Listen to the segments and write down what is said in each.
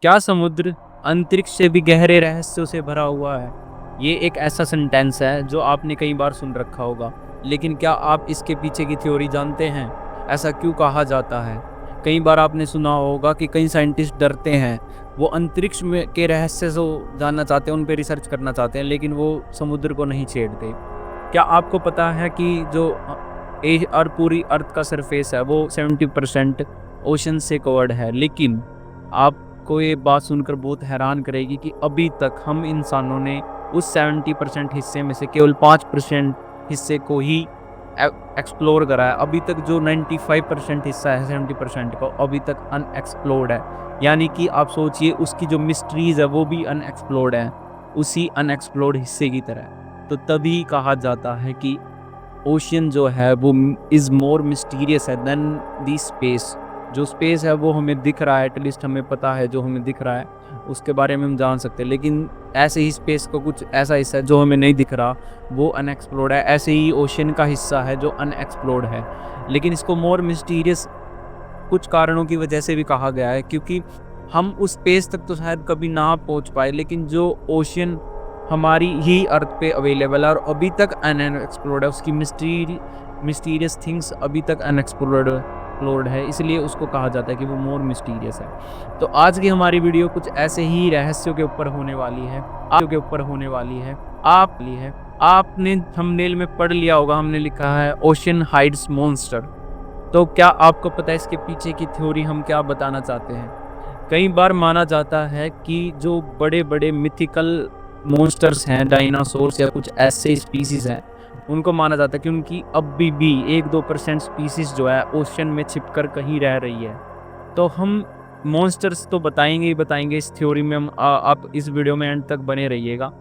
क्या समुद्र अंतरिक्ष से भी गहरे रहस्यों से भरा हुआ है? ये एक ऐसा सेंटेंस है जो आपने कई बार सुन रखा होगा, लेकिन क्या आप इसके पीछे की थ्योरी जानते हैं? ऐसा क्यों कहा जाता है? कई बार आपने सुना होगा कि कई साइंटिस्ट डरते हैं, वो अंतरिक्ष में के रहस्य को जानना चाहते हैं, उन पे रिसर्च करना चाहते हैं, लेकिन वो समुद्र को नहीं छेड़ते। क्या आपको पता है कि जो और पूरी अर्थ का सरफेस है वो 70% ओशन से कवर्ड है, लेकिन आपको ये बात सुनकर बहुत हैरान करेगी कि अभी तक हम इंसानों ने उस 70% हिस्से में से केवल 5% हिस्से को ही एक्सप्लोर करा है। अभी तक जो 95% हिस्सा है 70% का अभी तक अनएक्सप्लोर्ड है। यानी कि आप सोचिए उसकी जो मिस्ट्रीज है वो भी अनएक्सप्लोर्ड है, उसी अनएक्सप्लोर्ड हिस्से की तरह। तो तभी कहा जाता है कि ओशियन जो है वो इज़ मोर मिस्टीरियस है देन दी स्पेस। जो स्पेस है वो हमें दिख रहा है, एटलीस्ट हमें पता है जो हमें दिख रहा है उसके बारे में हम जान सकते हैं, लेकिन ऐसे ही स्पेस का कुछ ऐसा हिस्सा है जो हमें नहीं दिख रहा, वो अनएक्सप्लोर्ड है। ऐसे ही ओशियन का हिस्सा है जो अनएक्सप्लोर्ड है, लेकिन इसको मोर मिस्टीरियस कुछ कारणों की वजह से भी कहा गया है, क्योंकि हम उस स्पेस तक तो शायद कभी ना पहुंच पाए, लेकिन जो ओशियन हमारी ही अर्थ पे अवेलेबल है और अभी तक अनएक्सप्लोर्ड है, उसकी मिस्टीरियस थिंग्स अभी तक अनएक्सप्लोर्ड है, इसलिए उसको कहा जाता है कि वो मोर मिस्टीरियस है। तो आज की हमारी वीडियो कुछ ऐसे ही रहस्यों के ऊपर होने वाली है। आपने थंबनेल में पढ़ लिया होगा, हमने लिखा है ओशन हाइड्स मॉन्स्टर। तो क्या आपको पता है इसके पीछे की थ्योरी हम क्या बताना चाहते हैं? कई बार माना जाता है कि जो बड़े बड़े मिथिकल मॉन्स्टर्स हैं, डायनासोर्स या कुछ ऐसे स्पीसीज हैं, उनको माना जाता है कि उनकी अभी भी 1-2% स्पीसीज जो है ओशन में छिपकर कहीं रह रही है। तो हम मॉन्स्टर्स तो बताएंगे ही बताएंगे इस थ्योरी में, हम आप इस वीडियो में एंड तक बने रहिएगा,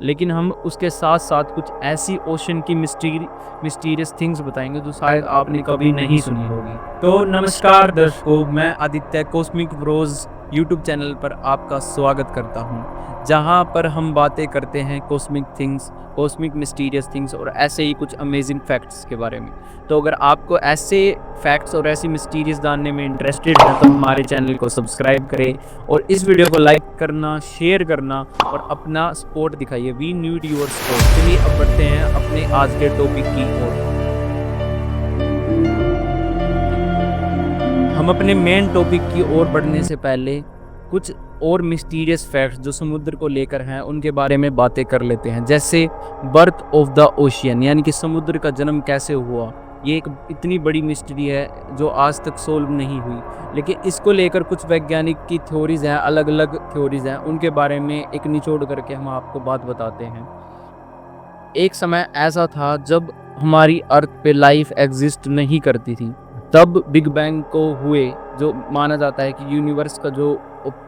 लेकिन हम उसके साथ साथ कुछ ऐसी ओशन की मिस्टीरियस थिंग्स बताएंगे जो शायद आपने कभी नहीं सुनी होगी। तो नमस्कार दर्शकों, मैं Aditya Cosmic Bros YouTube channel पर आपका स्वागत करता हूं, जहां पर हम बातें करते हैं cosmic things, cosmic mysterious things और ऐसे ही कुछ अमेजिंग फैक्ट्स के बारे में। तो अगर आपको ऐसे फैक्ट्स और ऐसी मिस्टीरियस जानने में इंटरेस्टेड है तो हमारे चैनल को सब्सक्राइब करें और इस वीडियो को लाइक करना, शेयर करना और अपना सपोर्ट दिखाइए। We need your support. चलिए अब बढ़ते हैं अपने आज के टॉपिक की ओर। हम अपने मेन टॉपिक की ओर बढ़ने से पहले कुछ और मिस्टीरियस फैक्ट्स जो समुद्र को लेकर हैं उनके बारे में बातें कर लेते हैं। जैसे बर्थ ऑफ द ओशियन, यानी कि समुद्र का जन्म कैसे हुआ। ये एक इतनी बड़ी मिस्ट्री है जो आज तक सोल्व नहीं हुई, लेकिन इसको लेकर कुछ वैज्ञानिक की थ्योरीज हैं, अलग अलग थ्योरीज हैं, उनके बारे में एक निचोड़ करके हम आपको बात बताते हैं। एक समय ऐसा था जब हमारी अर्थ पे लाइफ एग्जिस्ट नहीं करती थी, तब बिग बैंग को हुए, जो माना जाता है कि यूनिवर्स का जो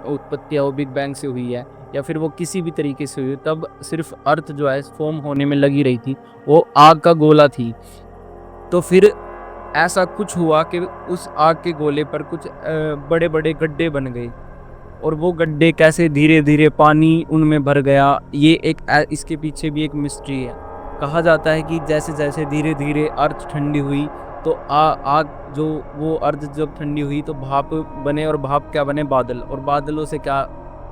उत्पत्ति है वो बिग बैंग से हुई है या फिर वो किसी भी तरीके से हुई। तब सिर्फ अर्थ जो है फॉर्म होने में लगी रही थी, वो आग का गोला थी। तो फिर ऐसा कुछ हुआ कि उस आग के गोले पर कुछ बड़े बड़े गड्ढे बन गए, और वो गड्ढे कैसे धीरे धीरे पानी उनमें भर गया, ये इसके पीछे भी एक मिस्ट्री है। कहा जाता है कि जैसे जैसे धीरे धीरे अर्थ ठंडी हुई तो आग जो वो अर्थ जब ठंडी हुई तो भाप बने, और भाप क्या बने, बादल, और बादलों से क्या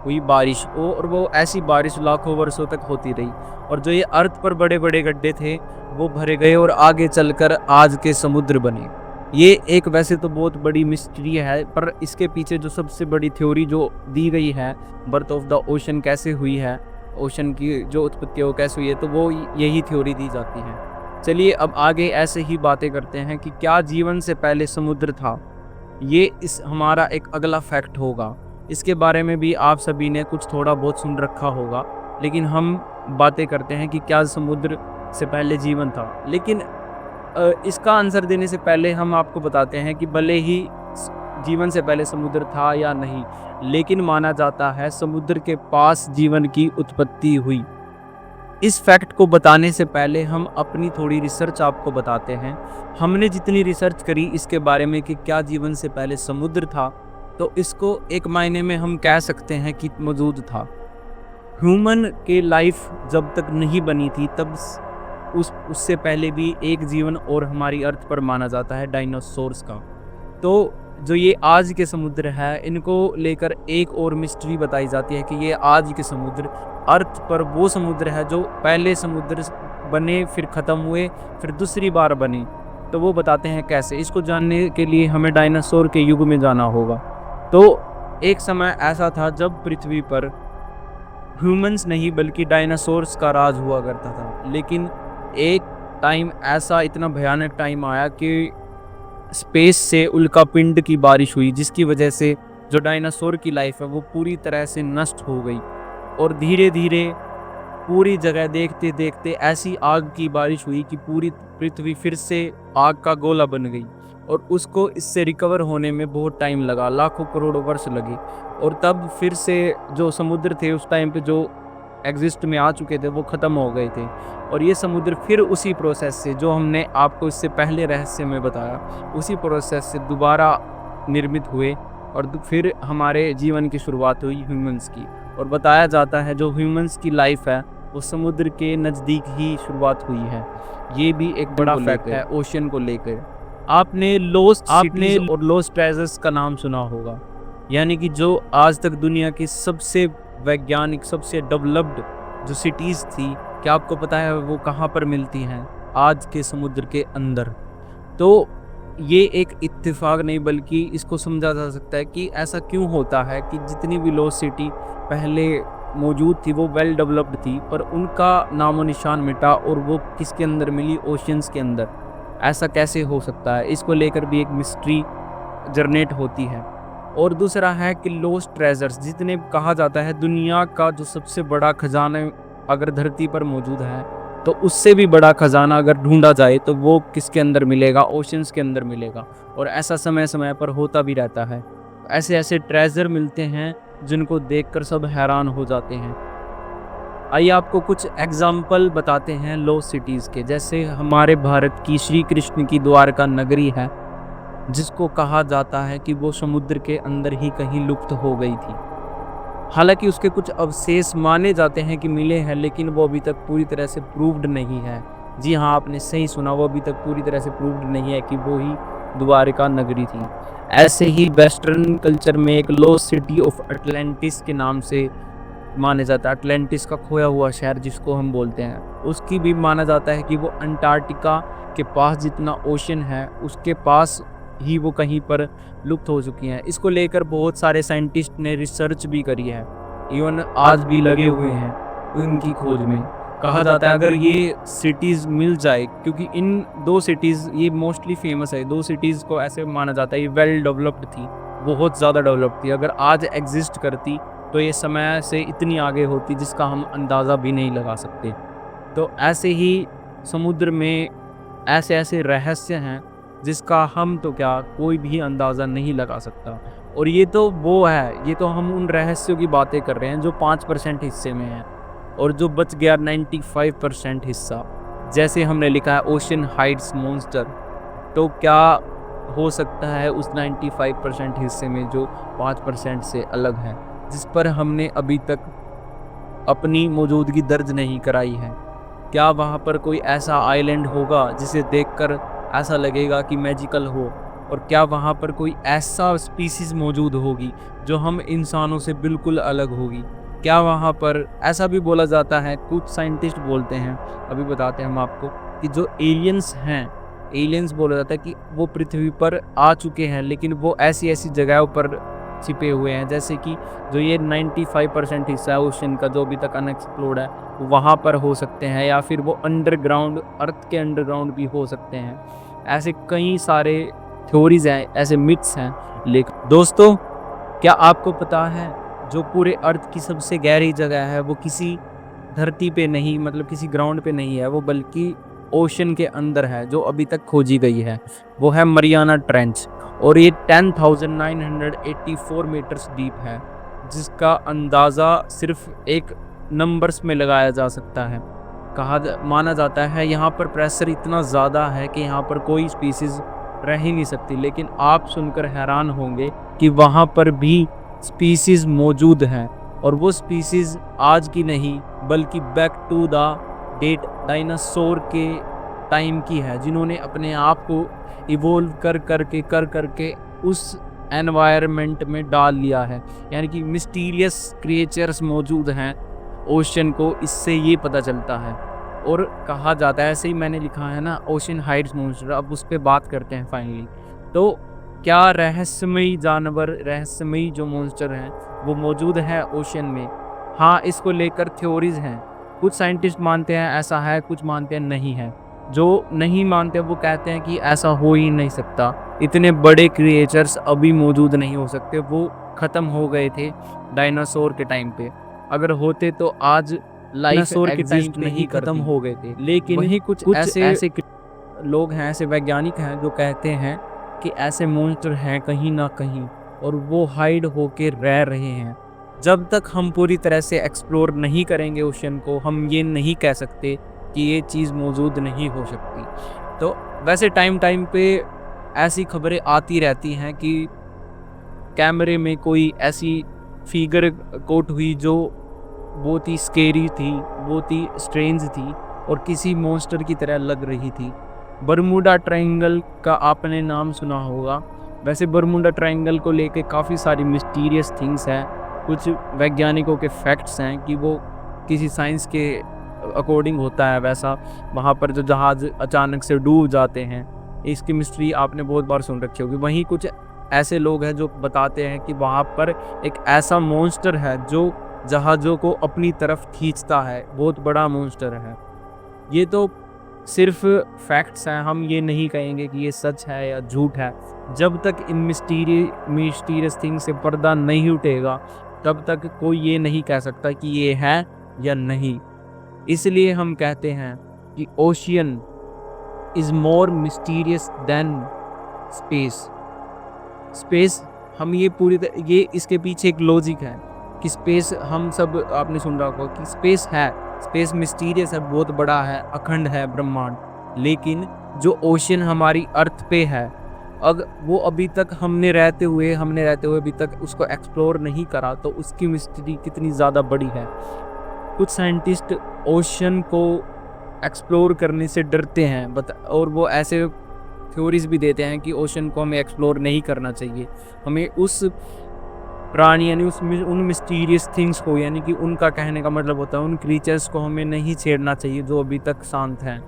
हुई, बारिश। और वो ऐसी बारिश लाखों वर्षों तक होती रही, और जो ये अर्थ पर बड़े बड़े गड्ढे थे वो भरे गए और आगे चलकर आज के समुद्र बने। ये एक वैसे तो बहुत बड़ी मिस्ट्री है, पर इसके पीछे जो सबसे बड़ी थ्योरी जो दी गई है, बर्थ ऑफ द ओशन कैसे हुई है, ओशन की जो उत्पत्ति है वो कैसे हुई है, तो वो यही थ्योरी दी जाती है। चलिए अब आगे ऐसे ही बातें करते हैं कि क्या जीवन से पहले समुद्र था। ये इस हमारा एक अगला फैक्ट होगा। इसके बारे में भी आप सभी ने कुछ थोड़ा बहुत सुन रखा होगा, लेकिन हम बातें करते हैं कि क्या समुद्र से पहले जीवन था। लेकिन इसका आंसर देने से पहले हम आपको बताते हैं कि भले ही जीवन से पहले समुद्र था या नहीं, लेकिन माना जाता है समुद्र के पास जीवन की उत्पत्ति हुई। इस फैक्ट को बताने से पहले हम अपनी थोड़ी रिसर्च आपको बताते हैं। हमने जितनी रिसर्च करी इसके बारे में कि क्या जीवन से पहले समुद्र था, तो इसको एक मायने में हम कह सकते हैं कि मौजूद था। ह्यूमन के लाइफ जब तक नहीं बनी थी तब उससे पहले भी एक जीवन और हमारी अर्थ पर माना जाता है, डायनासोर्स का। तो जो ये आज के समुद्र है, इनको लेकर एक और मिस्ट्री बताई जाती है कि ये आज के समुद्र अर्थ पर वो समुद्र है जो पहले समुद्र बने, फिर ख़त्म हुए, फिर दूसरी बार बने। तो वो बताते हैं कैसे। इसको जानने के लिए हमें डायनासोर के युग में जाना होगा। तो एक समय ऐसा था जब पृथ्वी पर ह्यूमंस नहीं बल्कि डायनासोर्स का राज हुआ करता था। लेकिन एक टाइम ऐसा इतना भयानक टाइम आया कि स्पेस से उल्कापिंड की बारिश हुई, जिसकी वजह से जो डायनासोर की लाइफ है वो पूरी तरह से नष्ट हो गई। और धीरे धीरे पूरी जगह देखते देखते ऐसी आग की बारिश हुई कि पूरी पृथ्वी फिर से आग का गोला बन गई। और उसको इससे रिकवर होने में बहुत टाइम लगा, लाखों करोड़ों वर्ष लगे। और तब फिर से जो समुद्र थे उस टाइम पे जो एग्जिस्ट में आ चुके थे वो ख़त्म हो गए थे। और ये समुद्र फिर उसी प्रोसेस से, जो हमने आपको इससे पहले रहस्य में बताया, उसी प्रोसेस से दोबारा निर्मित हुए। और फिर हमारे जीवन की शुरुआत हुई ह्यूमंस की। और बताया जाता है जो ह्यूमंस की लाइफ है वो समुद्र के नज़दीक ही शुरुआत हुई है। ये भी एक बड़ा फैक्ट है ओशन को लेकर। आपने लोस्ट सिटीज और लोस्ट ट्रेजर्स का नाम सुना होगा, यानी कि जो आज तक दुनिया की सबसे वैज्ञानिक, सबसे डेवलप्ड जो सिटीज़ थी, क्या आपको पता है वो कहाँ पर मिलती हैं? आज के समुद्र के अंदर। तो ये एक इत्तेफाक नहीं बल्कि इसको समझा जा सकता है कि ऐसा क्यों होता है कि जितनी भी लोस्ट सिटी पहले मौजूद थी वो वेल डेवलप्ड थी, पर उनका नामो निशान मिटा और वो किसके अंदर मिली? ओशंस के अंदर। ऐसा कैसे हो सकता है? इसको लेकर भी एक मिस्ट्री जनरेट होती है। और दूसरा है कि लोस्ट ट्रेजर्स, जितने कहा जाता है दुनिया का जो सबसे बड़ा खजाना अगर धरती पर मौजूद है, तो उससे भी बड़ा खजाना अगर ढूंढा जाए तो वो किसके अंदर मिलेगा? ओशंस के अंदर मिलेगा। और ऐसा समय समय पर होता भी रहता है। ऐसे ऐसे ट्रेजर मिलते हैं जिनको देखकर सब हैरान हो जाते हैं। आइए आपको कुछ एग्जाम्पल बताते हैं लोस्ट सिटीज़ के। जैसे हमारे भारत की श्री कृष्ण की द्वारका नगरी है, जिसको कहा जाता है कि वो समुद्र के अंदर ही कहीं लुप्त हो गई थी। हालांकि उसके कुछ अवशेष माने जाते हैं कि मिले हैं, लेकिन वो अभी तक पूरी तरह से प्रूव्ड नहीं है। जी हाँ, आपने सही सुना, वो अभी तक पूरी तरह से प्रूव्ड नहीं है कि वो ही द्वारका नगरी थी। ऐसे ही वेस्टर्न कल्चर में एक लॉस्ट सिटी ऑफ अटलांटिस के नाम से माना जाता है। अटलांटिस का खोया हुआ शहर जिसको हम बोलते हैं, उसकी भी माना जाता है कि वो अंटार्कटिका के पास जितना ओशन है उसके पास ही वो कहीं पर लुप्त हो चुकी हैं। इसको लेकर बहुत सारे साइंटिस्ट ने रिसर्च भी करी है, इवन आज भी लगे हुए हैं उनकी खोज में। कहा जाता है अगर ये सिटीज़ मिल जाए, क्योंकि इन दो सिटीज़ ये मोस्टली फेमस है, दो सिटीज़ को ऐसे माना जाता है ये वेल डेवलप्ड थी, बहुत ज़्यादा डेवलप्ड थी। अगर आज एग्जिस्ट करती तो ये समय से इतनी आगे होती जिसका हम अंदाज़ा भी नहीं लगा सकते। तो ऐसे ही समुद्र में ऐसे ऐसे रहस्य हैं जिसका हम तो क्या कोई भी अंदाज़ा नहीं लगा सकता। और ये तो वो है, ये तो हम उन रहस्यों की बातें कर रहे हैं जो 5% हिस्से में है, और जो बच गया 95% हिस्सा, जैसे हमने लिखा है ओशन हाइड्स मॉन्स्टर। तो क्या हो सकता है उस 95% हिस्से में जो 5% से अलग है, जिस पर हमने अभी तक अपनी मौजूदगी दर्ज नहीं कराई है? क्या वहाँ पर कोई ऐसा आइलैंड होगा जिसे देखकर ऐसा लगेगा कि मैजिकल हो? और क्या वहाँ पर कोई ऐसा स्पीसीज़ मौजूद होगी जो हम इंसानों से बिल्कुल अलग होगी? क्या वहाँ पर ऐसा भी बोला जाता है, कुछ साइंटिस्ट बोलते हैं, अभी बताते हैं हम आपको, कि जो एलियंस हैं, एलियंस बोला जाता है कि वो पृथ्वी पर आ चुके हैं, लेकिन वो ऐसी ऐसी जगहों पर छिपे हुए हैं, जैसे कि जो ये 95% हिस्सा है ओशन का जो अभी तक अनएक्सप्लोर्ड है, वहाँ पर हो सकते हैं, या फिर वो अंडरग्राउंड, अर्थ के अंडरग्राउंड भी हो सकते हैं। ऐसे कई सारे थ्योरीज हैं, ऐसे मिथ्स हैं। लेकिन दोस्तों, क्या आपको पता है जो पूरे अर्थ की सबसे गहरी जगह है वो किसी धरती पे नहीं, मतलब किसी ग्राउंड पे नहीं है, वो बल्कि ओशन के अंदर है, जो अभी तक खोजी गई है। वो है मरियाना ट्रेंच, और ये 10,984 मीटर्स डीप है, जिसका अंदाज़ा सिर्फ एक नंबर्स में लगाया जा सकता है। माना जाता है यहाँ पर प्रेशर इतना ज़्यादा है कि यहाँ पर कोई स्पीसीज़ रह ही नहीं सकती। लेकिन आप सुनकर हैरान होंगे कि वहाँ पर भी स्पीसीज़ मौजूद हैं, और वो स्पीसीज़ आज की नहीं बल्कि back to the date dinosaur के टाइम की है, जिन्होंने अपने आप को इवोल्व कर करके उस एनवायरनमेंट में डाल लिया है, यानी कि मिस्टीरियस क्रिएचर्स मौजूद हैं ओशन को, इससे ये पता चलता है। और कहा जाता है, ऐसे ही मैंने लिखा है ना, ओशन हाइड्स मॉन्स्टर। अब उस पर बात करते हैं फाइनली। तो क्या रहस्यमयी जानवर, रहस्यमयी जो मॉन्स्टर हैं वो मौजूद है ओशन में? हाँ, इसको लेकर थ्योरीज हैं। कुछ साइंटिस्ट मानते हैं ऐसा है, कुछ मानते हैं नहीं है। जो नहीं मानते वो कहते हैं कि ऐसा हो ही नहीं सकता, इतने बड़े क्रिएचर्स अभी मौजूद नहीं हो सकते, वो ख़त्म हो गए थे डायनासोर के टाइम पे। अगर होते तो आज लाइफ डायनासोर के टाइम एग्जिस्ट पे नहीं ही खत्म करती। हो गए थे। लेकिन वहीं कुछ कुछ ऐसे लोग हैं, ऐसे वैज्ञानिक हैं जो कहते हैं कि ऐसे मॉन्स्टर हैं कहीं ना कहीं, और वो हाइड होके रह रहे हैं। जब तक हम पूरी तरह से एक्सप्लोर नहीं करेंगे ओशन को, हम ये नहीं कह सकते कि ये चीज़ मौजूद नहीं हो सकती। तो वैसे टाइम टाइम पे ऐसी खबरें आती रहती हैं कि कैमरे में कोई ऐसी फिगर कोट हुई जो बहुत ही स्केरी थी, बहुत ही स्ट्रेंज थी और किसी मॉन्स्टर की तरह लग रही थी। बरमूडा ट्रायंगल का आपने नाम सुना होगा। वैसे बरमूडा ट्रायंगल को लेके काफ़ी सारी मिस्टीरियस थिंग्स हैं। कुछ वैज्ञानिकों के फैक्ट्स हैं कि वो किसी साइंस के अकॉर्डिंग होता है वैसा, वहाँ पर जो जहाज़ अचानक से डूब जाते हैं, इसकी मिस्ट्री आपने बहुत बार सुन रखी होगी। वहीं कुछ ऐसे लोग हैं जो बताते हैं कि वहाँ पर एक ऐसा मॉन्स्टर है जो जहाज़ों को अपनी तरफ खींचता है, बहुत बड़ा मॉन्स्टर है। ये तो सिर्फ फैक्ट्स हैं, हम ये नहीं कहेंगे कि ये सच है या झूठ है। जब तक इन मिस्टीरियस थिंग से पर्दा नहीं उठेगा, तब तक कोई ये नहीं कह सकता कि ये है या नहीं। इसलिए हम कहते हैं कि ocean is more mysterious than space. Space, हम ये ये इसके पीछे एक लॉजिक है कि स्पेस, हम सब आपने सुन रहा होगा कि स्पेस है, स्पेस मिस्टीरियस है, बहुत बड़ा है, अखंड है ब्रह्मांड। लेकिन जो ओशन हमारी अर्थ पे है, वो अभी तक हमने रहते हुए अभी तक उसको एक्सप्लोर नहीं करा, तो उसकी मिस्ट्री कितनी ज़्यादा बड़ी है। कुछ साइंटिस्ट ओशन को एक्सप्लोर करने से डरते हैं, और वो ऐसे थ्योरीज भी देते हैं कि ओशन को हमें एक्सप्लोर नहीं करना चाहिए। हमें उस प्राणी यानी उन मिस्टीरियस थिंग्स को, यानी कि उनका कहने का मतलब होता है उन क्रीचर्स को हमें नहीं छेड़ना चाहिए जो अभी तक शांत हैं।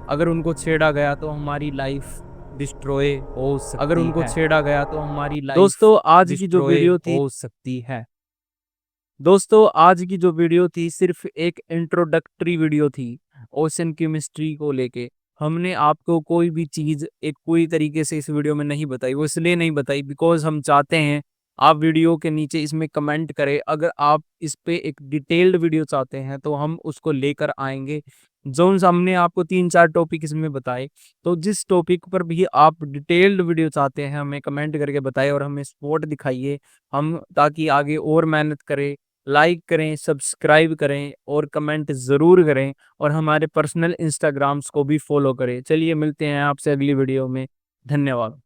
अगर उनको छेड़ा गया तो हमारी लाइफ डिस्ट्रॉय हो सकती है। अगर उनको छेड़ा गया तो हमारी लाइफ दोस्तों आज की जो वीडियो थी हो सकती है। दोस्तों आज की जो वीडियो थी सिर्फ एक इंट्रोडक्टरी वीडियो थी ओशन की मिस्ट्री को लेके। हमने आपको कोई भी चीज़ एक पूरी तरीके से इस वीडियो में नहीं बताई। वो इसलिए नहीं बताई बिकॉज हम चाहते हैं आप वीडियो के नीचे इसमें कमेंट करें। अगर आप इस पे एक डिटेल्ड वीडियो चाहते हैं तो हम उसको लेकर आएंगे। जो हमने आपको 3-4 टॉपिक इसमें बताए, तो जिस टॉपिक पर भी आप डिटेल्ड वीडियो चाहते हैं हमें कमेंट करके बताइए और हमें सपोर्ट दिखाइए, हम ताकि आगे और मेहनत करें। लाइक करें, सब्सक्राइब करें और कमेंट ज़रूर करें, और हमारे पर्सनल इंस्टाग्राम्स को भी फॉलो करें। चलिए मिलते हैं आपसे अगली वीडियो में। धन्यवाद।